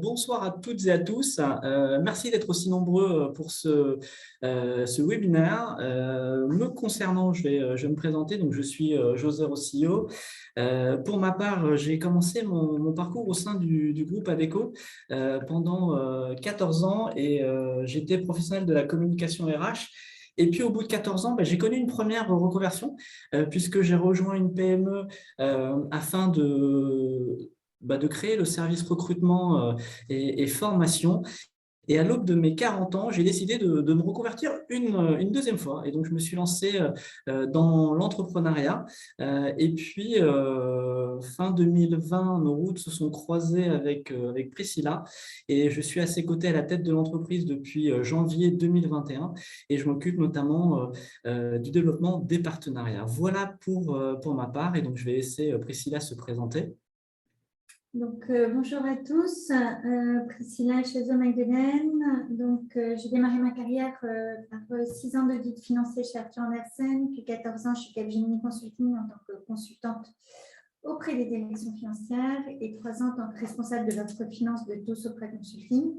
bonsoir à toutes et à tous. Merci d'être aussi nombreux pour ce webinaire. Me concernant, je vais me présenter. Donc, je suis José Rossio. Pour ma part, j'ai commencé mon parcours au sein du groupe Adecco pendant 14 ans et j'étais professionnel de la communication RH. Et puis, au bout de 14 ans, j'ai connu une première reconversion puisque j'ai rejoint une PME afin de créer le service recrutement et formation. Et à l'aube de mes 40 ans, j'ai décidé de me reconvertir une deuxième fois. Et donc, je me suis lancé dans l'entrepreneuriat. Et puis, fin 2020, nos routes se sont croisées avec Priscilla. Et je suis à ses côtés à la tête de l'entreprise depuis janvier 2021. Et je m'occupe notamment du développement des partenariats. Voilà pour ma part. Et donc, je vais laisser Priscilla se présenter. Donc, bonjour à tous, Priscilla Chezot-Magdeleine. Donc, j'ai démarré ma carrière par 6 ans d'audit financier chez Arthur Andersen, puis 14 ans chez Capgemini Consulting en tant que consultante auprès des directions financières et 3 ans en tant que responsable de l'offre finance de tous auprès Consulting.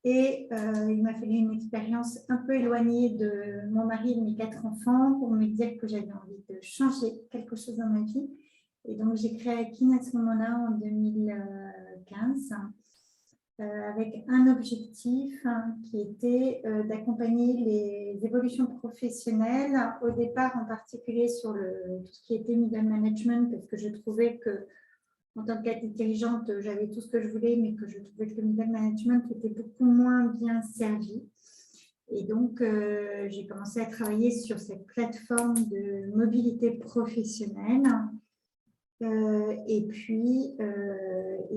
Et il m'a fallu une expérience un peu éloignée de mon mari et de mes 4 enfants pour me dire que j'avais envie de changer quelque chose dans ma vie. Et donc, j'ai créé Akin à ce moment-là, en 2015, avec un objectif qui était d'accompagner les évolutions professionnelles, au départ en particulier sur tout ce qui était middle management, parce que je trouvais que, en tant que dirigeante, j'avais tout ce que je voulais, mais que je trouvais que le middle management était beaucoup moins bien servi. Et donc, j'ai commencé à travailler sur cette plateforme de mobilité professionnelle. Et puis,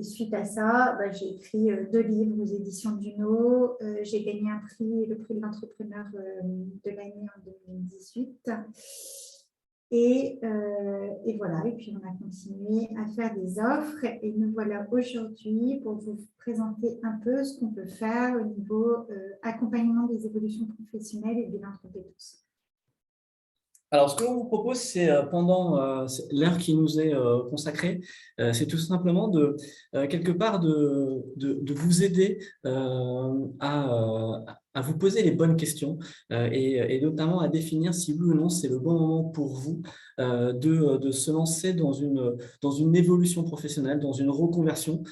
suite à ça, j'ai écrit 2 livres aux éditions Duno. J'ai gagné un prix, le prix de l'entrepreneur de l'année en 2018. Et voilà, et puis on a continué à faire des offres. Et nous voilà aujourd'hui pour vous présenter un peu ce qu'on peut faire au niveau accompagnement des évolutions professionnelles et bilan de compétences. Alors, ce que l'on vous propose, c'est pendant l'heure qui nous est consacrée, c'est tout simplement quelque part de vous aider à vous poser les bonnes questions et notamment à définir si oui ou non c'est le bon moment pour vous de se lancer dans une évolution professionnelle, dans une reconversion.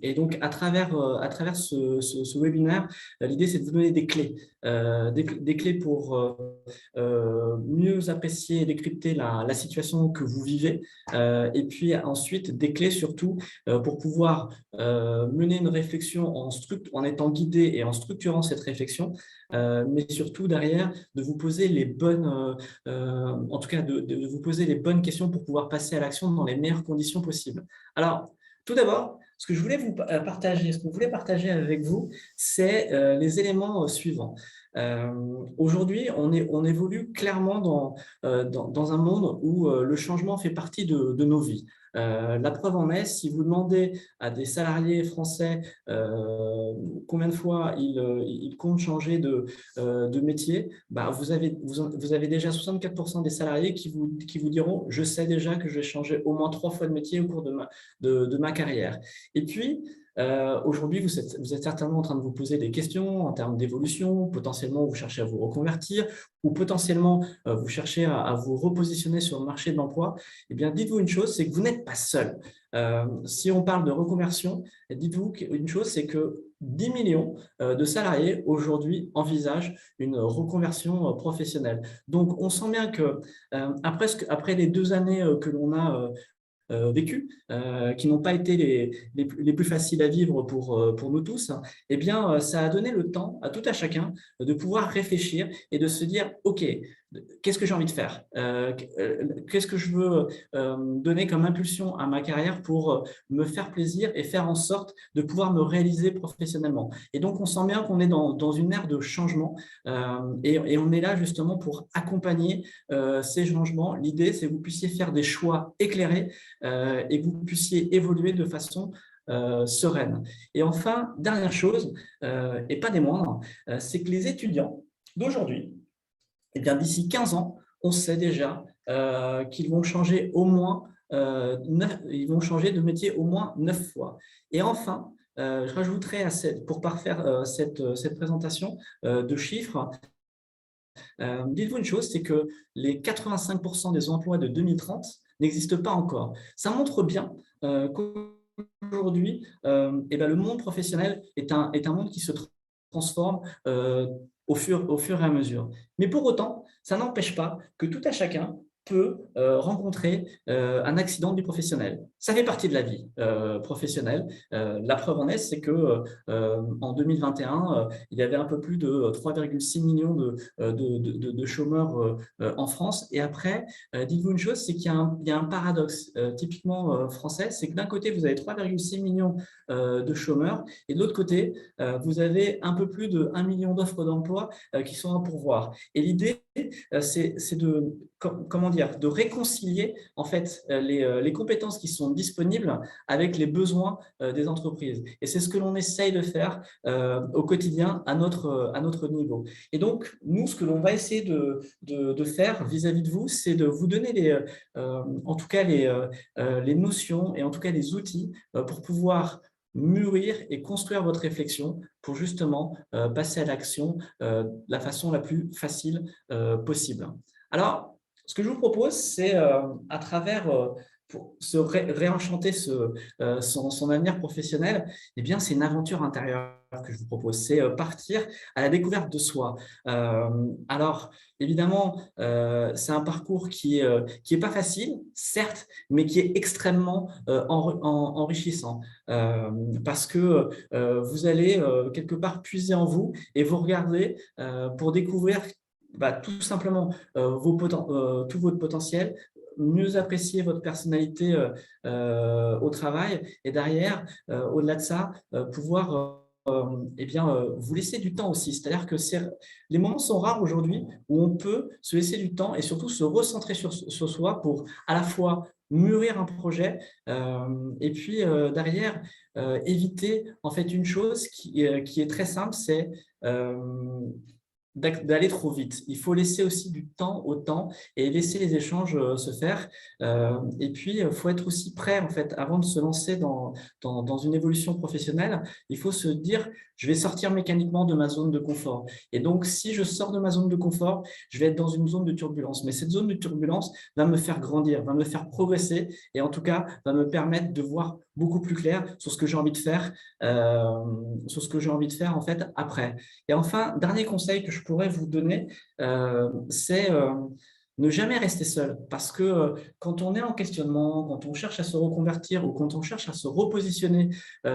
Et donc, à travers ce webinaire, l'idée, c'est de vous donner des clés, des clés pour mieux apprécier et décrypter la situation que vous vivez et puis ensuite des clés surtout pour pouvoir mener une réflexion en étant guidé et en structurant cette réflexion, mais surtout derrière de vous poser les bonnes, en tout cas de vous poser les bonnes questions pour pouvoir passer à l'action dans les meilleures conditions possibles. Alors, tout d'abord, ce que je voulais vous partager, ce qu'on voulait partager avec vous, c'est les éléments suivants. Aujourd'hui, on évolue clairement dans un monde où le changement fait partie de nos vies. La preuve en est, si vous demandez à des salariés français combien de fois ils comptent changer de métier, vous avez déjà 64% des salariés qui vous diront « je sais déjà que je vais changer au moins 3 fois de métier au cours de ma carrière ». Et puis, aujourd'hui, vous êtes certainement en train de vous poser des questions en termes d'évolution, potentiellement vous cherchez à vous reconvertir ou potentiellement vous cherchez à vous repositionner sur le marché de l'emploi. Eh bien, dites-vous une chose, c'est que vous n'êtes pas seul. Si on parle de reconversion, dites-vous une chose, c'est que 10 millions de salariés aujourd'hui envisagent une reconversion professionnelle. Donc, on sent bien que après les 2 années que l'on a vécues, qui n'ont pas été les plus faciles à vivre pour nous tous, eh bien, ça a donné le temps à tout à chacun de pouvoir réfléchir et de se dire « Ok, qu'est-ce que j'ai envie de faire ? Qu'est-ce que je veux donner comme impulsion à ma carrière pour me faire plaisir et faire en sorte de pouvoir me réaliser professionnellement ?» Et donc, on sent bien qu'on est dans une ère de changement et on est là justement pour accompagner ces changements. L'idée, c'est que vous puissiez faire des choix éclairés et que vous puissiez évoluer de façon sereine. Et enfin, dernière chose, et pas des moindres, c'est que les étudiants d'aujourd'hui, eh bien, d'ici 15 ans, on sait déjà qu'ils vont changer au moins ils vont changer de métier au moins 9 fois. Et enfin, je rajouterai pour parfaire cette présentation de chiffres, dites-vous une chose, c'est que les 85% des emplois de 2030 n'existent pas encore. Ça montre bien qu'aujourd'hui, le monde professionnel est un monde qui se transforme au fur et à mesure. Mais pour autant, ça n'empêche pas que tout à chacun peut rencontrer un accident du professionnel. Ça fait partie de la vie professionnelle. La preuve en est, c'est que en 2021, il y avait un peu plus de 3,6 millions de chômeurs en France. Et après, dites-vous une chose, c'est qu'il y a un paradoxe typiquement français, c'est que d'un côté, vous avez 3,6 millions de chômeurs et de l'autre côté, vous avez un peu plus de 1 million d'offres d'emploi qui sont à pourvoir. Et l'idée, c'est de réconcilier en fait les compétences qui sont disponibles avec les besoins des entreprises. Et c'est ce que l'on essaye de faire au quotidien à notre niveau. Et donc, nous, ce que l'on va essayer de faire vis-à-vis de vous, c'est de vous donner en tout cas les notions et en tout cas les outils pour pouvoir mûrir et construire votre réflexion pour justement passer à l'action de la façon la plus facile possible. Alors, ce que je vous propose, c'est à travers, pour se réenchanter son avenir professionnel, eh bien, c'est une aventure intérieure que je vous propose, c'est partir à la découverte de soi. Alors, évidemment, c'est un parcours qui est pas facile, certes, mais qui est extrêmement enrichissant parce que vous allez quelque part puiser en vous et vous regarder pour découvrir tout simplement tout votre potentiel, mieux apprécier votre personnalité au travail et derrière, au-delà de ça, pouvoir vous laisser du temps aussi. C'est-à-dire que les moments sont rares aujourd'hui où on peut se laisser du temps et surtout se recentrer sur soi pour à la fois mûrir un projet et puis derrière éviter en fait une chose qui est très simple, c'est d'aller trop vite. Il faut laisser aussi du temps au temps et laisser les échanges se faire. Et puis, il faut être aussi prêt, en fait, avant de se lancer dans une évolution professionnelle, il faut se dire, je vais sortir mécaniquement de ma zone de confort. Et donc, si je sors de ma zone de confort, je vais être dans une zone de turbulence. Mais cette zone de turbulence va me faire grandir, va me faire progresser et en tout cas, va me permettre de voir beaucoup plus clair sur ce que j'ai envie de faire, en fait après. Et enfin, dernier conseil que je pourrais vous donner, c'est ne jamais rester seul. Parce que quand on est en questionnement, quand on cherche à se reconvertir ou quand on cherche à se repositionner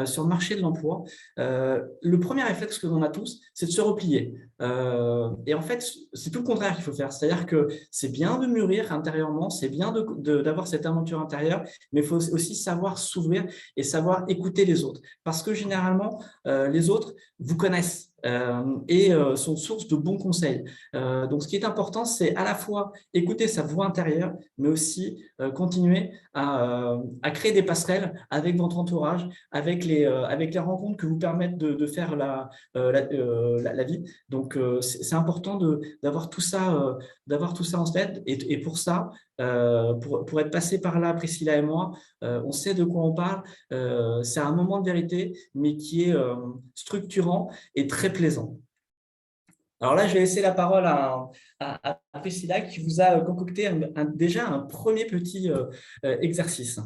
sur le marché de l'emploi, le premier réflexe que l'on a tous, c'est de se replier. Et en fait, c'est tout le contraire qu'il faut faire. C'est-à-dire que c'est bien de mûrir intérieurement, c'est bien d'avoir cette aventure intérieure, mais il faut aussi savoir s'ouvrir et savoir écouter les autres. Parce que généralement, les autres vous connaissent. Et sont source de bons conseils. Donc, ce qui est important, c'est à la fois écouter sa voix intérieure, mais aussi continuer à créer des passerelles avec votre entourage, avec les rencontres que vous permettent de faire la vie. Donc, c'est important d'avoir tout ça en tête. Et pour ça, pour être passé par là, Priscilla et moi, on sait de quoi on parle. C'est un moment de vérité, mais qui est structurant et très plaisant. Alors là, je vais laisser la parole à Priscilla qui vous a concocté déjà un premier petit exercice.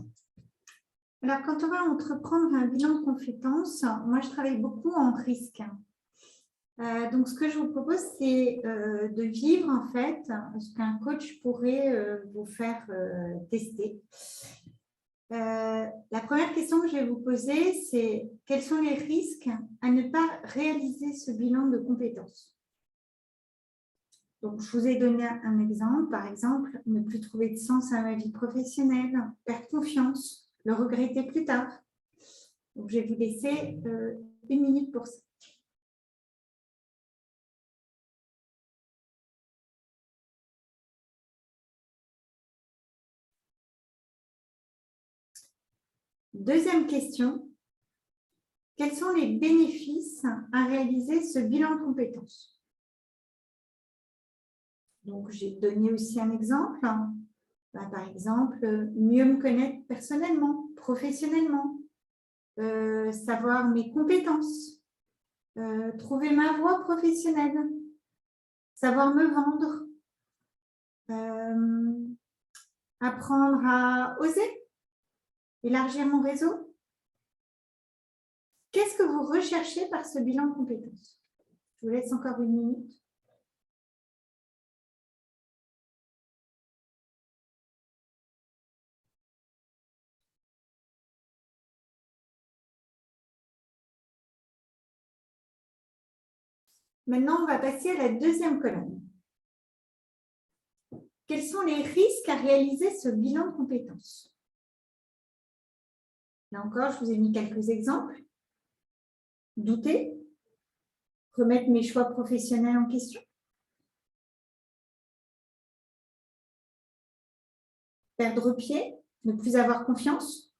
Alors, quand on va entreprendre un bilan de compétences, moi, je travaille beaucoup en risque. Donc, ce que je vous propose, c'est de vivre, en fait, ce qu'un coach pourrait vous faire tester. La première question que je vais vous poser, c'est quels sont les risques à ne pas réaliser ce bilan de compétences? Donc, je vous ai donné un exemple. Par exemple, ne plus trouver de sens à ma vie professionnelle, perdre confiance, le regretter plus tard. Donc, je vais vous laisser 1 minute pour ça. Deuxième question. Quels sont les bénéfices à réaliser ce bilan de compétences? Donc, j'ai donné aussi un exemple. Par exemple, mieux me connaître personnellement, professionnellement, savoir mes compétences, trouver ma voie professionnelle, savoir me vendre, apprendre à oser, élargir mon réseau. Qu'est-ce que vous recherchez par ce bilan de compétences? Je vous laisse encore 1 minute. Maintenant, on va passer à la deuxième colonne. Quels sont les risques à réaliser ce bilan de compétences? Là encore, je vous ai mis quelques exemples. Douter, remettre mes choix professionnels en question, perdre pied, ne plus avoir confiance,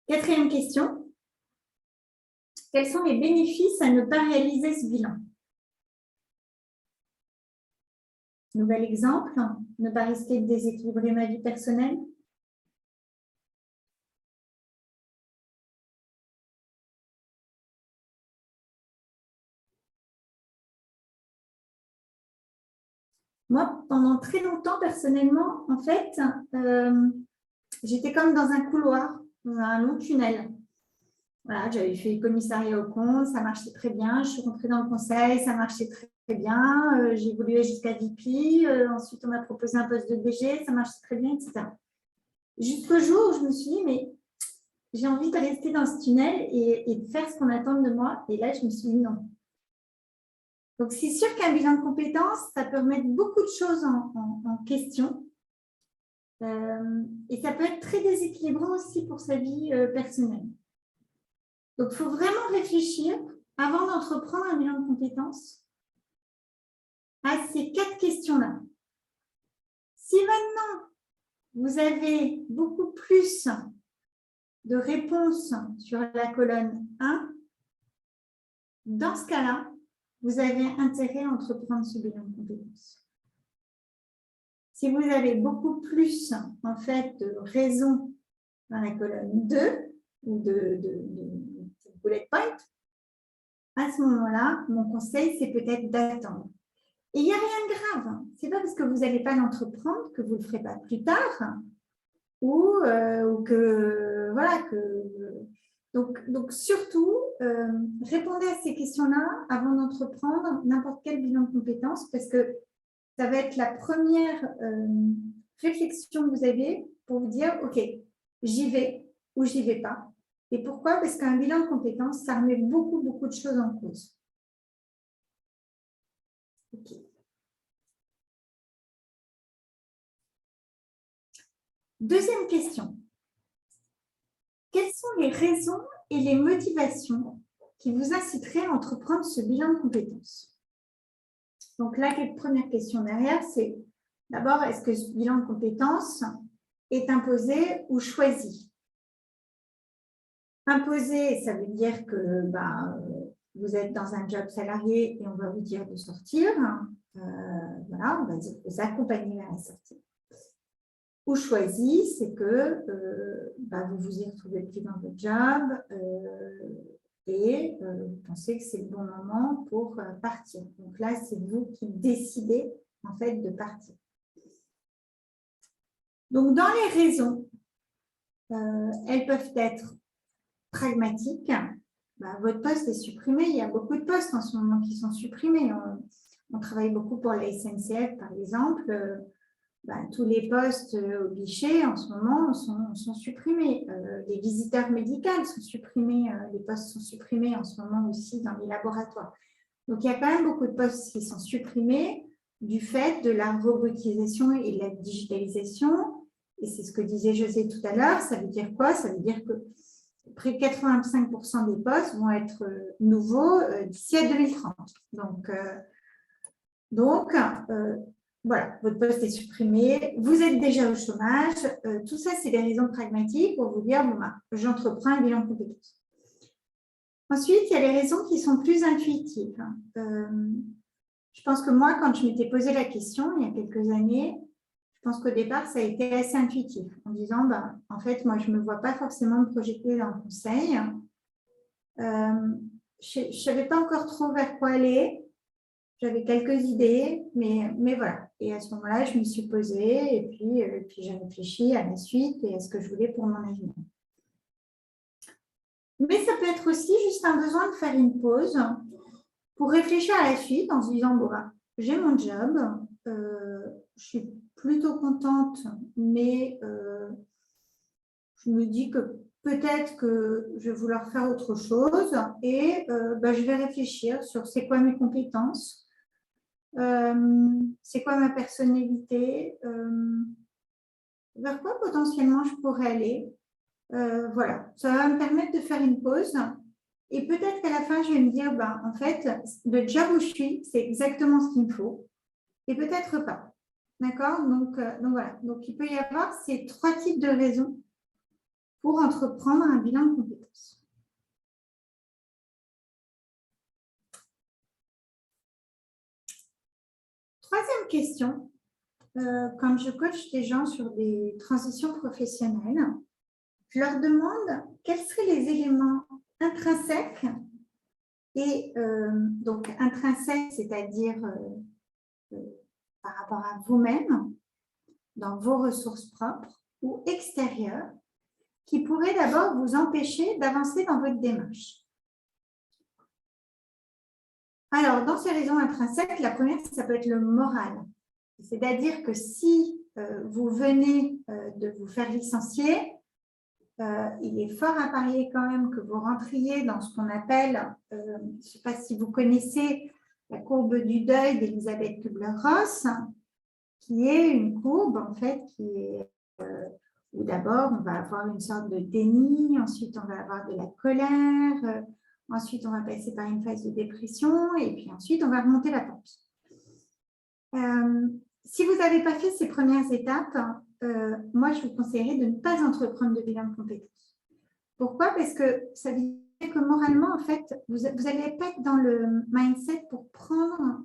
Quatrième question. Quels sont les bénéfices à ne pas réaliser ce bilan? Nouvel exemple, ne pas risquer de déséquilibrer ma vie personnelle. Moi, pendant très longtemps, personnellement, en fait, j'étais comme dans un couloir, dans un long tunnel. Voilà, j'avais fait le commissariat au compte, ça marchait très bien. Je suis rentrée dans le conseil, ça marchait très, très bien. J'ai évolué jusqu'à VP. Ensuite, on m'a proposé un poste de DG, ça marchait très bien, etc. Jusqu'au jour où je me suis dit, mais j'ai envie de rester dans ce tunnel et de faire ce qu'on attend de moi. Et là, je me suis dit non. Donc, c'est sûr qu'un bilan de compétences, ça peut remettre beaucoup de choses en question. Et ça peut être très déséquilibrant aussi pour sa vie personnelle. Donc, il faut vraiment réfléchir, avant d'entreprendre un bilan de compétences, à ces 4 questions-là. Si maintenant, vous avez beaucoup plus de réponses sur la colonne 1, dans ce cas-là, vous avez intérêt à entreprendre ce bilan de compétences. Si vous avez beaucoup plus en fait, de raisons dans la colonne 2 ou de bullet point, à ce moment-là, mon conseil, c'est peut-être d'attendre. Et il n'y a rien de grave. Ce n'est pas parce que vous n'allez pas l'entreprendre que vous ne le ferez pas plus tard ou que voilà que. Donc surtout, répondez à ces questions-là avant d'entreprendre n'importe quel bilan de compétences parce que ça va être la première réflexion que vous avez pour vous dire, OK, j'y vais ou j'y vais pas. Et pourquoi? Parce qu'un bilan de compétences, ça remet beaucoup, beaucoup de choses en cause. OK. Deuxième question. Quelles sont les raisons et les motivations qui vous inciteraient à entreprendre ce bilan de compétences? Donc là, la première question derrière, c'est d'abord, est-ce que ce bilan de compétences est imposé ou choisi? Imposé, ça veut dire que vous êtes dans un job salarié et on va vous dire de sortir. Voilà, on va vous accompagner à la sortie. Ou choisi, c'est que vous vous y retrouvez plus dans votre job et vous pensez que c'est le bon moment pour partir. Donc là, c'est vous qui décidez en fait de partir. Donc dans les raisons, elles peuvent être pragmatiques. Votre poste est supprimé. Il y a beaucoup de postes en ce moment qui sont supprimés. On travaille beaucoup pour la SNCF, par exemple. Tous les postes au guichet, en ce moment, sont supprimés. Les visiteurs médicaux sont supprimés. Les postes sont supprimés en ce moment aussi dans les laboratoires. Donc, il y a quand même beaucoup de postes qui sont supprimés du fait de la robotisation et de la digitalisation. Et c'est ce que disait José tout à l'heure. Ça veut dire quoi? Ça veut dire que près de 85% des postes vont être nouveaux d'ici à 2030. Donc voilà, votre poste est supprimé, vous êtes déjà au chômage. Tout ça, c'est des raisons pragmatiques pour vous dire, bon, ben, j'entreprends un bilan de compétences. Ensuite, il y a les raisons qui sont plus intuitives. Je pense que moi, quand je m'étais posé la question il y a quelques années, je pense qu'au départ, ça a été assez intuitif, en disant, ben, en fait, moi, je ne me vois pas forcément me projeter dans le conseil. Je ne savais pas encore trop vers quoi aller. J'avais quelques idées, mais voilà. Et à ce moment-là, je me suis posée et puis j'ai réfléchi à la suite et à ce que je voulais pour mon avenir. Mais ça peut être aussi juste un besoin de faire une pause pour réfléchir à la suite en se disant, bon, bah, j'ai mon job, je suis plutôt contente, mais je me dis que peut-être que je vais vouloir faire autre chose et bah, je vais réfléchir sur c'est quoi mes compétences, c'est quoi ma personnalité, vers quoi potentiellement je pourrais aller. Voilà, ça va me permettre de faire une pause et peut-être qu'à la fin, je vais me dire, ben, en fait, le job où je suis, c'est exactement ce qu'il me faut et peut-être pas. D'accord, donc voilà. Donc, il peut y avoir ces 3 types de raisons pour entreprendre un bilan de compétences. Troisième question, quand je coach des gens sur des transitions professionnelles, je leur demande quels seraient les éléments intrinsèques et donc intrinsèques, c'est-à-dire par rapport à vous-même, dans vos ressources propres ou extérieures, qui pourraient d'abord vous empêcher d'avancer dans votre démarche. Alors, dans ces raisons intrinsèques, la première, ça peut être le moral. C'est-à-dire que si vous venez de vous faire licencier, il est fort à parier quand même que vous rentriez dans ce qu'on appelle, je ne sais pas si vous connaissez la courbe du deuil d'Elisabeth Kübler-Ross, qui est une courbe en fait qui est où d'abord on va avoir une sorte de déni, ensuite on va avoir de la colère, ensuite on va passer par une phase de dépression et puis ensuite on va remonter la pente. Si vous n'avez pas fait ces premières étapes, moi je vous conseillerais de ne pas entreprendre de bilan de compétences. Pourquoi? Parce que ça veut dire que moralement, en fait, vous n'allez pas être dans le mindset pour prendre,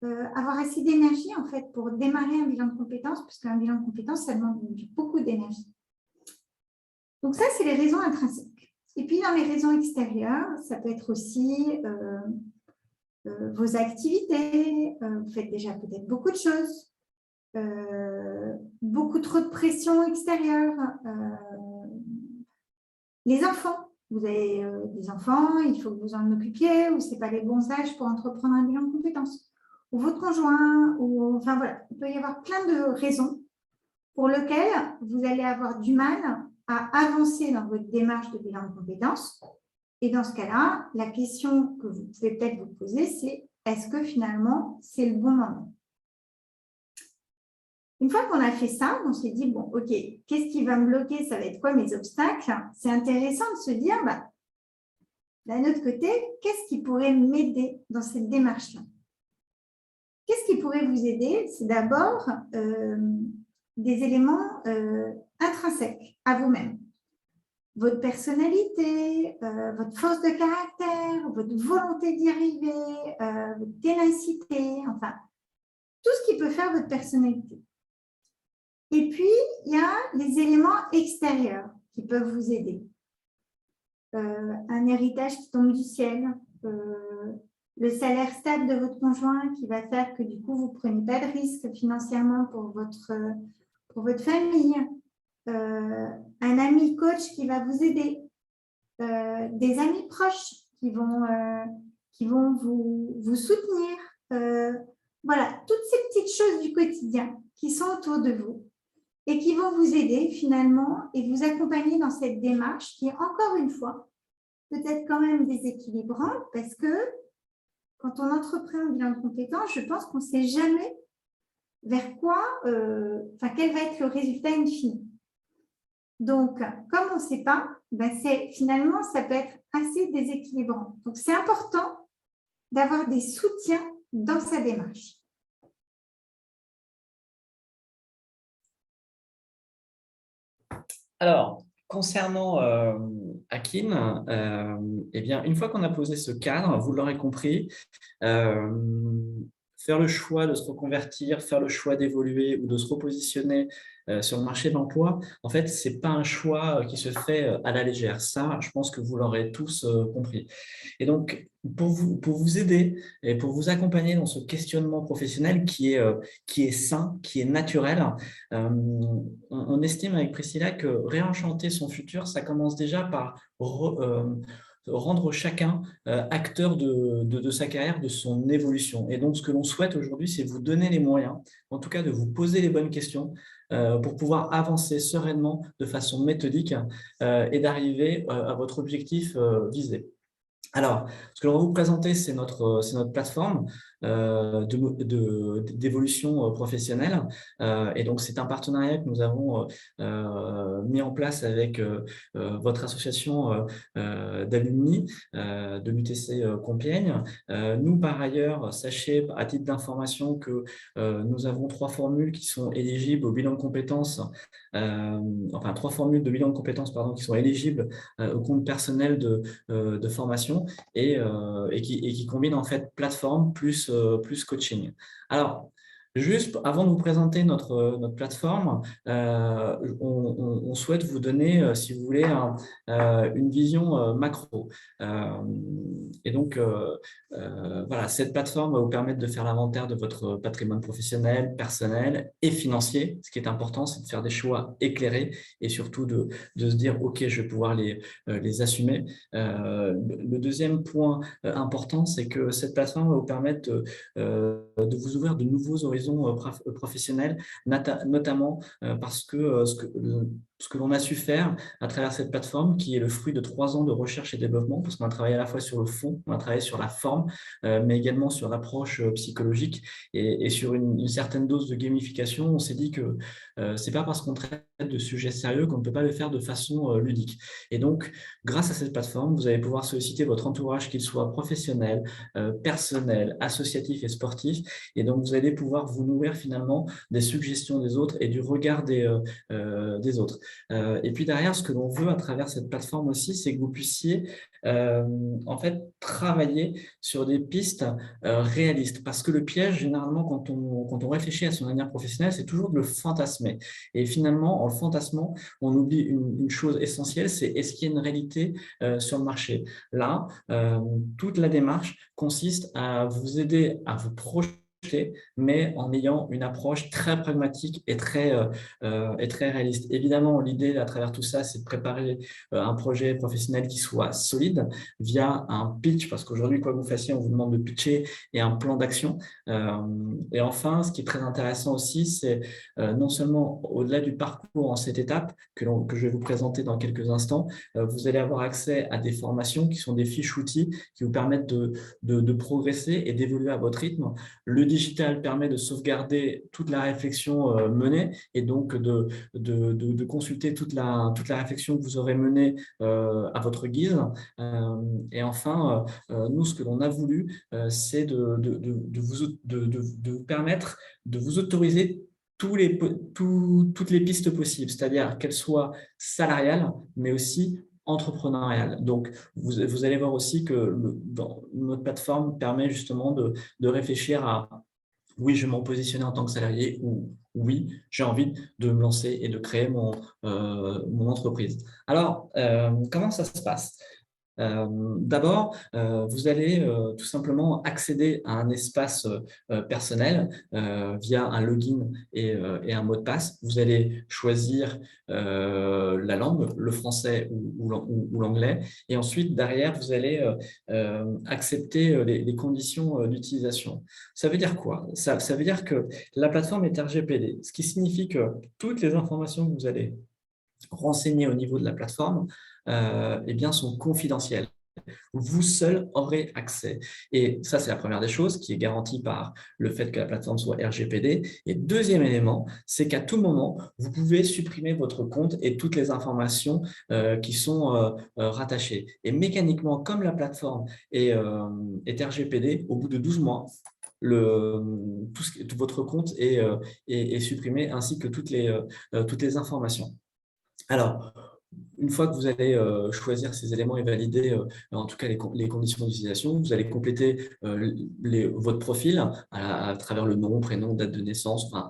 avoir assez d'énergie en fait pour démarrer un bilan de compétences, parce qu'un bilan de compétences, ça demande beaucoup d'énergie. Donc ça, c'est les raisons intrinsèques. Et puis dans les raisons extérieures, ça peut être aussi vos activités, vous faites déjà peut-être beaucoup de choses, beaucoup trop de pression extérieure, les enfants, vous avez des enfants, il faut que vous en occupiez, ou ce n'est pas les bons âges pour entreprendre un bilan de compétences, ou votre conjoint, ou enfin voilà, il peut y avoir plein de raisons pour lesquelles vous allez avoir du mal à avancer dans votre démarche de bilan de compétences. Et dans ce cas-là, la question que vous pouvez peut-être vous poser, c'est est-ce que finalement, c'est le bon moment? Une fois qu'on a fait ça, on s'est dit, bon, ok, qu'est-ce qui va me bloquer? Ça va être quoi mes obstacles? C'est intéressant de se dire, bah, d'un autre côté, qu'est-ce qui pourrait m'aider dans cette démarche-là? Qu'est-ce qui pourrait vous aider? C'est d'abord des éléments intrinsèques à vous-même. Votre personnalité, votre force de caractère, votre volonté d'y arriver, votre ténacité, enfin, tout ce qui peut faire votre personnalité. Et puis, il y a les éléments extérieurs qui peuvent vous aider. Un héritage qui tombe du ciel, le salaire stable de votre conjoint qui va faire que du coup, vous ne prenez pas de risque financièrement pour votre famille, un ami coach qui va vous aider, des amis proches qui vont vous soutenir. Voilà, toutes ces petites choses du quotidien qui sont autour de vous et qui vont vous aider finalement et vous accompagner dans cette démarche qui est encore une fois peut-être quand même déséquilibrante parce que quand on entreprend un bilan de compétences, je pense qu'on ne sait jamais vers quoi, quel va être le résultat in fine. Donc, comme on ne sait pas, finalement, ça peut être assez déséquilibrant. Donc, c'est important d'avoir des soutiens dans sa démarche. Alors, concernant Akin, eh bien, une fois qu'on a posé ce cadre, vous l'aurez compris, euh, faire le choix de se reconvertir, faire le choix d'évoluer ou de se repositionner sur le marché de l'emploi, en fait, ce n'est pas un choix qui se fait à la légère. Ça, je pense que vous l'aurez tous compris. Et donc, pour vous aider et pour vous accompagner dans ce questionnement professionnel qui est sain, qui est naturel, on estime avec Priscilla que réenchanter son futur, ça commence déjà par rendre chacun acteur de sa carrière, de son évolution. Et donc, ce que l'on souhaite aujourd'hui, c'est vous donner les moyens, en tout cas de vous poser les bonnes questions pour pouvoir avancer sereinement de façon méthodique et d'arriver à votre objectif visé. Alors, ce que l'on va vous présenter, c'est notre plateforme d'évolution professionnelle. Et donc, c'est un partenariat que nous avons mis en place avec votre association d'alumni de l'UTC Compiègne. Nous, par ailleurs, sachez à titre d'information que nous avons 3 formules qui sont éligibles au bilan de compétences, enfin 3 formules de bilan de compétences pardon, qui sont éligibles au compte personnel de formation et qui combine en fait plateforme plus coaching. Alors, juste avant de vous présenter notre plateforme, on souhaite vous donner, si vous voulez, une vision macro. Et donc, voilà, cette plateforme va vous permettre de faire l'inventaire de votre patrimoine professionnel, personnel et financier. Ce qui est important, c'est de faire des choix éclairés et surtout de se dire, OK, je vais pouvoir les assumer. Le deuxième point important, c'est que cette plateforme va vous permettre de vous ouvrir de nouveaux horizons professionnels, notamment parce que ce que l'on a su faire à travers cette plateforme, qui est le fruit de 3 ans de recherche et développement, parce qu'on a travaillé à la fois sur le fond, on a travaillé sur la forme, mais également sur l'approche psychologique et sur une certaine dose de gamification. On s'est dit que c'est pas parce qu'on traite de sujets sérieux qu'on ne peut pas le faire de façon ludique. Et donc, grâce à cette plateforme, vous allez pouvoir solliciter votre entourage, qu'il soit professionnel, personnel, associatif et sportif. Et donc, vous allez pouvoir vous nourrir finalement des suggestions des autres et du regard des autres. Et puis derrière, ce que l'on veut à travers cette plateforme aussi, c'est que vous puissiez en fait travailler sur des pistes réalistes. Parce que le piège, généralement, quand on réfléchit à son avenir professionnel, c'est toujours de le fantasmer. Et finalement, en le fantasmant, on oublie une chose essentielle, c'est est-ce qu'il y a une réalité sur le marché. Là, toute la démarche consiste à vous aider à vous projeter, mais en ayant une approche très pragmatique et très réaliste. Évidemment, l'idée à travers tout ça, c'est de préparer un projet professionnel qui soit solide via un pitch, parce qu'aujourd'hui, quoi que vous fassiez, on vous demande de pitcher et un plan d'action. Et enfin, ce qui est très intéressant aussi, c'est non seulement au-delà du parcours en cette étape que je vais vous présenter dans quelques instants, vous allez avoir accès à des formations qui sont des fiches outils qui vous permettent de progresser et d'évoluer à votre rythme. Le digital permet de sauvegarder toute la réflexion menée et donc de consulter toute la réflexion que vous aurez menée à votre guise. Et enfin, nous, ce que l'on a voulu, c'est de vous permettre de vous autoriser toutes les pistes possibles, c'est-à-dire qu'elles soient salariales, mais aussi entrepreneuriales. Donc, vous allez voir aussi que notre plateforme permet justement de réfléchir à oui, je vais me positionner en tant que salarié ou oui, j'ai envie de me lancer et de créer mon entreprise. Alors, comment ça se passe? D'abord, vous allez tout simplement accéder à un espace personnel via un login et un mot de passe. Vous allez choisir la langue, le français ou l'anglais. Et ensuite, derrière, vous allez accepter les conditions d'utilisation. Ça veut dire quoi? Ça veut dire que la plateforme est RGPD, ce qui signifie que toutes les informations que vous allez renseigner au niveau de la plateforme eh bien, sont confidentielles. Vous seul aurez accès. Et ça, c'est la première des choses qui est garantie par le fait que la plateforme soit RGPD. Et deuxième élément, c'est qu'à tout moment, vous pouvez supprimer votre compte et toutes les informations qui sont rattachées. Et mécaniquement, comme la plateforme est RGPD, au bout de 12 mois, tout votre compte est supprimé ainsi que toutes les informations. Alors, une fois que vous allez choisir ces éléments et valider en tout cas les conditions d'utilisation, vous allez compléter votre profil à travers le nom, prénom, date de naissance. Enfin,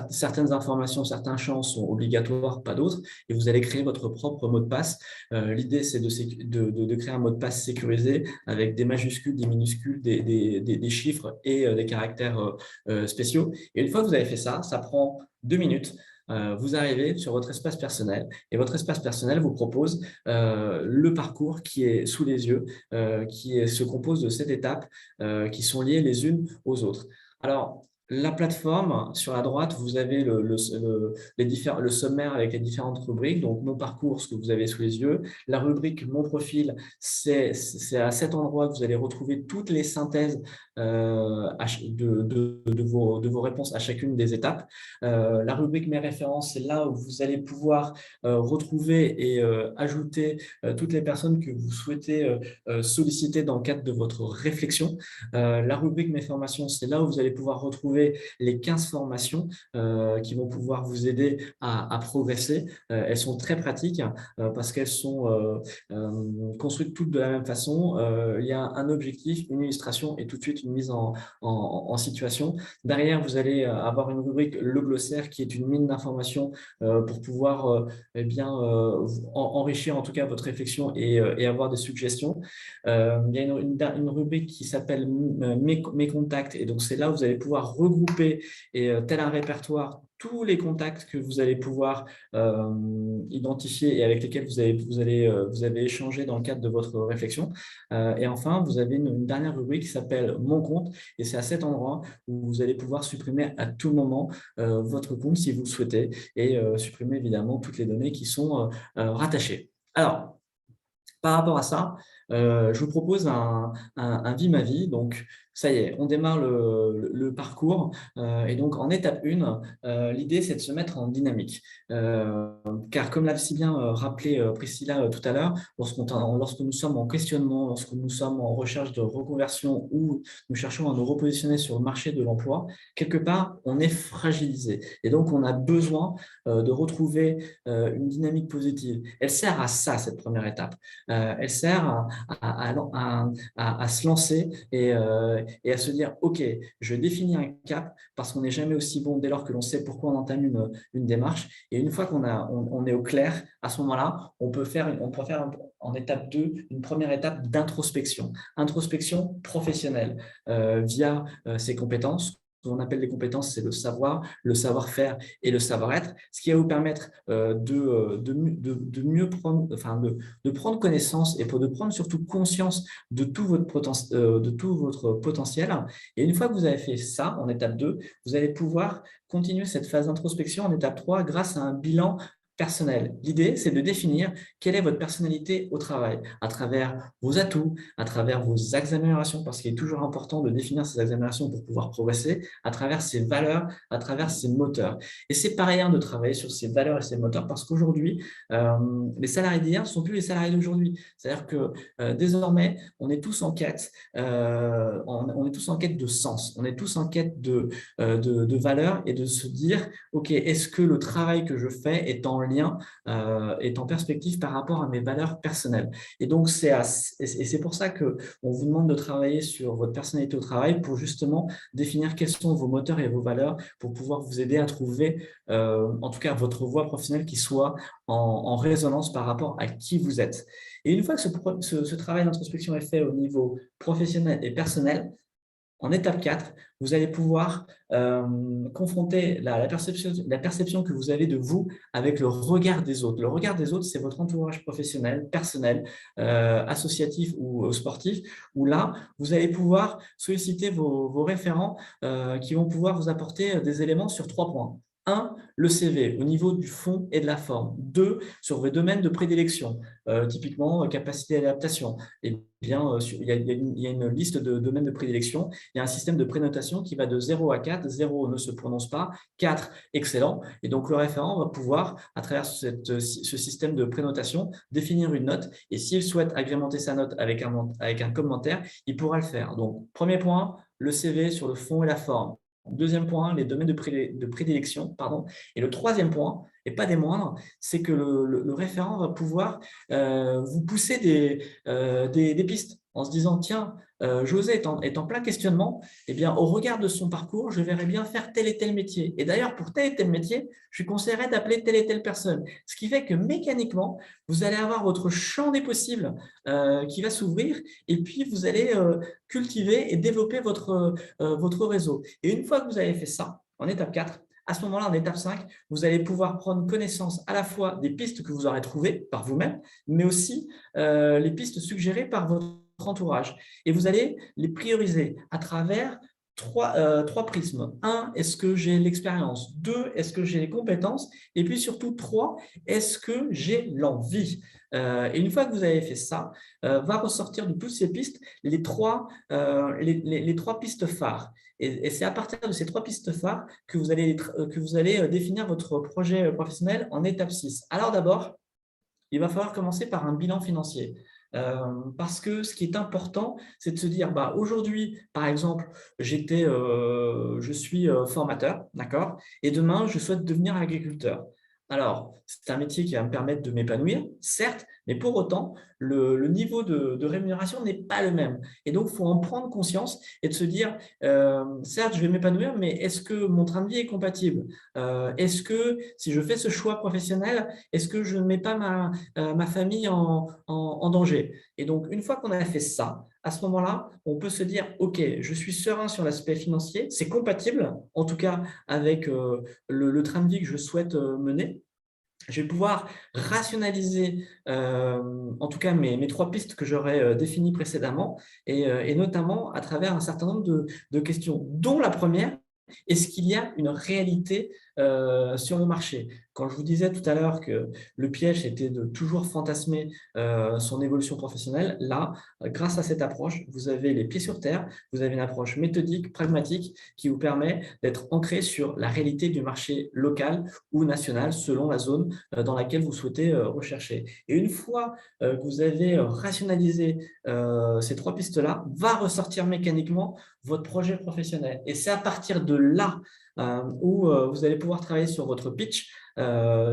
certaines informations, certains champs sont obligatoires, pas d'autres, et vous allez créer votre propre mot de passe. L'idée, c'est de créer un mot de passe sécurisé avec des majuscules, des minuscules, des chiffres et des caractères spéciaux. Et une fois que vous avez fait ça, ça prend 2 minutes. Vous arrivez sur votre espace personnel et votre espace personnel vous propose le parcours qui est sous les yeux, se compose de 7 étapes qui sont liées les unes aux autres. Alors, la plateforme, sur la droite, vous avez le sommaire avec les différentes rubriques. Donc, mon parcours, ce que vous avez sous les yeux. La rubrique Mon profil, c'est à cet endroit que vous allez retrouver toutes les synthèses de vos réponses à chacune des étapes. La rubrique Mes références, c'est là où vous allez pouvoir retrouver et ajouter toutes les personnes que vous souhaitez solliciter dans le cadre de votre réflexion. La rubrique Mes formations, c'est là où vous allez pouvoir retrouver les 15 formations qui vont pouvoir vous aider à progresser. Elles sont très pratiques parce qu'elles sont construites toutes de la même façon. Il y a un objectif, une illustration et tout de suite une mise en situation. Derrière, vous allez avoir une rubrique Le glossaire qui est une mine d'informations pour pouvoir eh bien, enrichir en tout cas votre réflexion et avoir des suggestions. Il y a une rubrique qui s'appelle mes contacts et donc c'est là où vous allez pouvoir regrouper et tel un répertoire tous les contacts que vous allez pouvoir identifier et avec lesquels vous avez échangé dans le cadre de votre réflexion. Et enfin, vous avez une dernière rubrique qui s'appelle Mon compte et c'est à cet endroit où vous allez pouvoir supprimer à tout moment votre compte si vous le souhaitez et supprimer évidemment toutes les données qui sont rattachées. Alors, par rapport à ça, je vous propose un Vie ma vie. Donc, ça y est, on démarre le parcours. Et donc, en étape 1, l'idée, c'est de se mettre en dynamique. Car comme l'a si bien rappelé Priscilla tout à l'heure, lorsque nous sommes en questionnement, lorsque nous sommes en recherche de reconversion ou nous cherchons à nous repositionner sur le marché de l'emploi, quelque part, on est fragilisé. Et donc, on a besoin de retrouver une dynamique positive. Elle sert à ça, cette première étape. Elle sert à se lancer et à se dire, OK, je définis un cap parce qu'on n'est jamais aussi bon dès lors que l'on sait pourquoi on entame une démarche. Et une fois on est au clair, à ce moment-là, on peut faire en étape 2 une première étape d'introspection. Introspection professionnelle via ses compétences. Ce qu'on appelle les compétences, c'est le savoir, le savoir-faire et le savoir-être, ce qui va vous permettre de mieux prendre, enfin de prendre connaissance et de prendre surtout conscience de tout votre potentiel. Et une fois que vous avez fait ça, en étape 2, vous allez pouvoir continuer cette phase d'introspection en étape 3 grâce à un bilan personnel. L'idée, c'est de définir quelle est votre personnalité au travail, à travers vos atouts, à travers vos axes d'amélioration, parce qu'il est toujours important de définir ces axes d'amélioration pour pouvoir progresser, à travers ses valeurs, à travers ses moteurs. Et c'est pas rien de travailler sur ces valeurs et ces moteurs, parce qu'aujourd'hui, les salariés d'hier ne sont plus les salariés d'aujourd'hui. C'est-à-dire que désormais, on est tous en quête, on est tous en quête de sens, on est tous en quête de valeurs et de se dire, OK, est-ce que le travail que je fais est en lien, est en perspective par rapport à mes valeurs personnelles. Et donc, c'est pour ça qu'on vous demande de travailler sur votre personnalité au travail pour justement définir quels sont vos moteurs et vos valeurs pour pouvoir vous aider à trouver, en tout cas, votre voie professionnelle qui soit en résonance par rapport à qui vous êtes. Et une fois que ce travail d'introspection est fait au niveau professionnel et personnel, en étape 4, vous allez pouvoir confronter la perception que vous avez de vous avec le regard des autres. Le regard des autres, c'est votre entourage professionnel, personnel, associatif ou sportif, où là, vous allez pouvoir solliciter vos référents qui vont pouvoir vous apporter des éléments sur 3 points. 1, le CV au niveau du fond et de la forme. 2, sur vos domaines de prédilection, typiquement capacité d'adaptation. Et bien, il y a une liste de domaines de prédilection. Il y a un système de prénotation qui va de 0 à 4. 0 ne se prononce pas, 4 excellent. Et donc, le référent va pouvoir, à travers ce système de prénotation, définir une note. Et s'il souhaite agrémenter sa note avec un commentaire, il pourra le faire. Donc, premier point, le CV sur le fond et la forme. Deuxième point, les domaines de prédilection. Pardon. Et le troisième point, et pas des moindres, c'est que le référent va pouvoir vous pousser des pistes en se disant, tiens, José est en plein questionnement, eh bien, au regard de son parcours, je verrais bien faire tel et tel métier. Et d'ailleurs, pour tel et tel métier, je lui conseillerais d'appeler telle et telle personne. Ce qui fait que mécaniquement, vous allez avoir votre champ des possibles qui va s'ouvrir et puis vous allez cultiver et développer votre réseau. Et une fois que vous avez fait ça, en étape 4, à ce moment-là, en étape 5, vous allez pouvoir prendre connaissance à la fois des pistes que vous aurez trouvées par vous-même, mais aussi les pistes suggérées par votre entourage. Et vous allez les prioriser à travers trois prismes. 1, est-ce que j'ai l'expérience? 2, est-ce que j'ai les compétences? Et puis surtout, 3, est-ce que j'ai l'envie? Et une fois que vous avez fait ça, va ressortir de toutes ces pistes les trois pistes phares. Et c'est à partir de ces 3 pistes phares que vous allez définir votre projet professionnel en étape 6. Alors d'abord, il va falloir commencer par un bilan financier. Parce que ce qui est important, c'est de se dire, bah, aujourd'hui, par exemple, je suis formateur, d'accord, et demain, je souhaite devenir agriculteur. Alors, c'est un métier qui va me permettre de m'épanouir, certes, mais pour autant, le niveau de rémunération n'est pas le même. Et donc, il faut en prendre conscience et de se dire, certes, je vais m'épanouir, mais est-ce que mon train de vie est compatible? Est-ce que si je fais ce choix professionnel, est-ce que je ne mets pas ma famille en danger? Et donc, une fois qu'on a fait ça, à ce moment-là, on peut se dire, OK, je suis serein sur l'aspect financier, c'est compatible, en tout cas avec le train de vie que je souhaite mener. Je vais pouvoir rationaliser, en tout cas, mes 3 pistes que j'aurais définies précédemment, et notamment à travers un certain nombre de questions, dont la première, est-ce qu'il y a une réalité sur le marché? Quand je vous disais tout à l'heure que le piège était de toujours fantasmer son évolution professionnelle, là, grâce à cette approche, vous avez les pieds sur terre, vous avez une approche méthodique, pragmatique, qui vous permet d'être ancré sur la réalité du marché local ou national, selon la zone dans laquelle vous souhaitez rechercher. Et une fois que vous avez rationalisé ces 3 pistes-là, va ressortir mécaniquement votre projet professionnel. Et c'est à partir de là où vous allez pouvoir travailler sur votre pitch,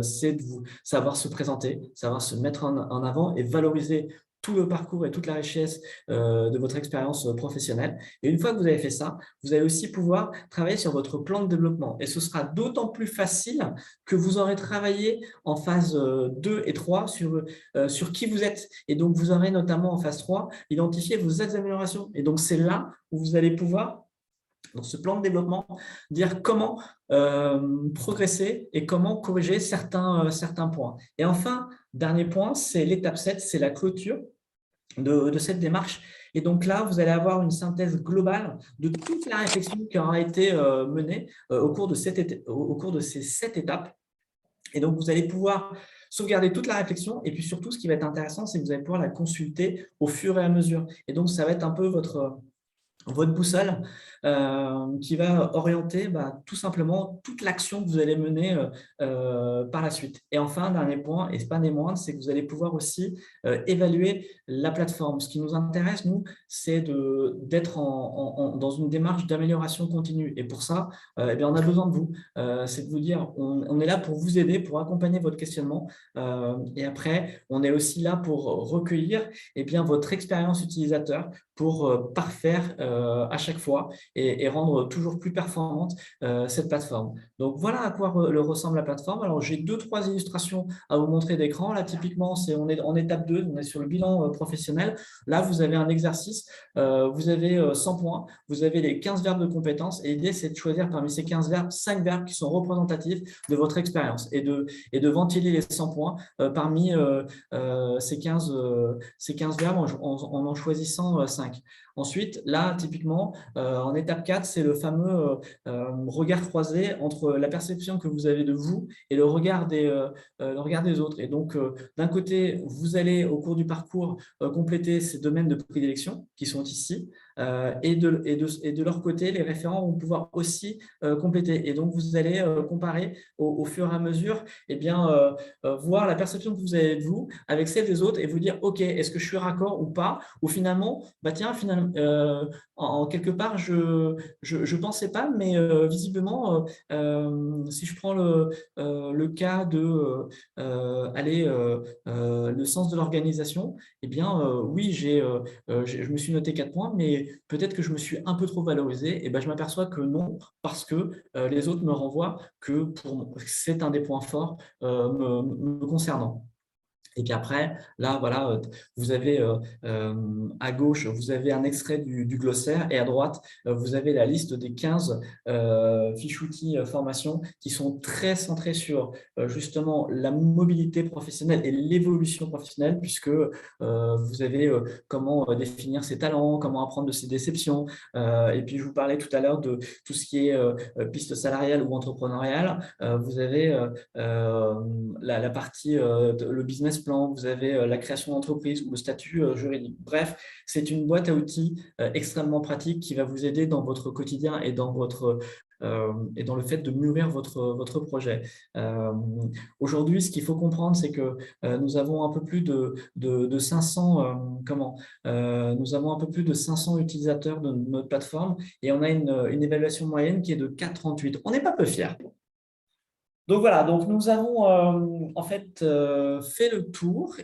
c'est de vous savoir se présenter, savoir se mettre en avant et valoriser tout le parcours et toute la richesse de votre expérience professionnelle. Et une fois que vous avez fait ça, vous allez aussi pouvoir travailler sur votre plan de développement. Et ce sera d'autant plus facile que vous aurez travaillé en phase 2 et 3 sur qui vous êtes. Et donc, vous aurez notamment en phase 3 identifié vos améliorations. Et donc, c'est là où vous allez pouvoir, dans ce plan de développement, dire comment progresser et comment corriger certains points. Et enfin, dernier point, c'est l'étape 7, c'est la clôture de cette démarche. Et donc là, vous allez avoir une synthèse globale de toute la réflexion qui aura été menée au cours de ces 7 étapes. Et donc, vous allez pouvoir sauvegarder toute la réflexion. Et puis surtout, ce qui va être intéressant, c'est que vous allez pouvoir la consulter au fur et à mesure. Et donc, ça va être un peu votre boussole qui va orienter tout simplement toute l'action que vous allez mener par la suite. Et enfin, dernier point, et ce n'est pas des moindres, c'est que vous allez pouvoir aussi évaluer la plateforme. Ce qui nous intéresse, nous, c'est d'être dans une démarche d'amélioration continue. Et pour ça, eh bien, on a besoin de vous. C'est de vous dire, on est là pour vous aider, pour accompagner votre questionnement. Et après, on est aussi là pour recueillir eh bien, votre expérience utilisateur, pour parfaire à chaque fois et rendre toujours plus performante cette plateforme. Donc, voilà à quoi ressemble la plateforme. Alors, j'ai 2-3 illustrations à vous montrer d'écran. Là, typiquement, on est en étape 2, on est sur le bilan professionnel. Là, vous avez un exercice, vous avez 100 points, vous avez les 15 verbes de compétences et l'idée, c'est de choisir parmi ces 15 verbes, 5 verbes qui sont représentatifs de votre expérience et de ventiler les 100 points parmi ces 15 verbes en choisissant 5. Ensuite, là, typiquement, en étape 4, c'est le fameux regard croisé entre la perception que vous avez de vous et le regard des autres. Et donc, d'un côté, vous allez, au cours du parcours, compléter ces domaines de prédilection qui sont ici. et de leur côté, les référents vont pouvoir aussi compléter. Et donc, vous allez comparer au fur et à mesure, eh bien, voir la perception que vous avez de vous avec celle des autres et vous dire, OK, est-ce que je suis raccord ou pas? Ou finalement, bah tiens, finalement, en quelque part, je pensais pas, mais visiblement, si je prends le cas de le sens de l'organisation, eh bien, oui, je me suis noté 4 points, mais peut-être que je me suis un peu trop valorisé. Et ben, je m'aperçois que non, parce que les autres me renvoient que c'est un des points forts me concernant. Et puis après, là, voilà, vous avez à gauche, vous avez un extrait du glossaire et à droite, vous avez la liste des 15 fiches outils formation qui sont très centrés sur justement la mobilité professionnelle et l'évolution professionnelle, puisque vous avez comment définir ses talents, comment apprendre de ses déceptions. Et puis, je vous parlais tout à l'heure de tout ce qui est piste salariale ou entrepreneuriale. Vous avez la partie, le business plan, vous avez la création d'entreprise ou le statut juridique. Bref, c'est une boîte à outils extrêmement pratique qui va vous aider dans votre quotidien et dans le fait de mûrir votre projet. Aujourd'hui, ce qu'il faut comprendre, c'est que nous avons un peu plus de 500, nous avons un peu plus de 500 utilisateurs de notre plateforme et on a une évaluation moyenne qui est de 4,38. On n'est pas peu fiers. Donc voilà, donc nous avons en fait fait le tour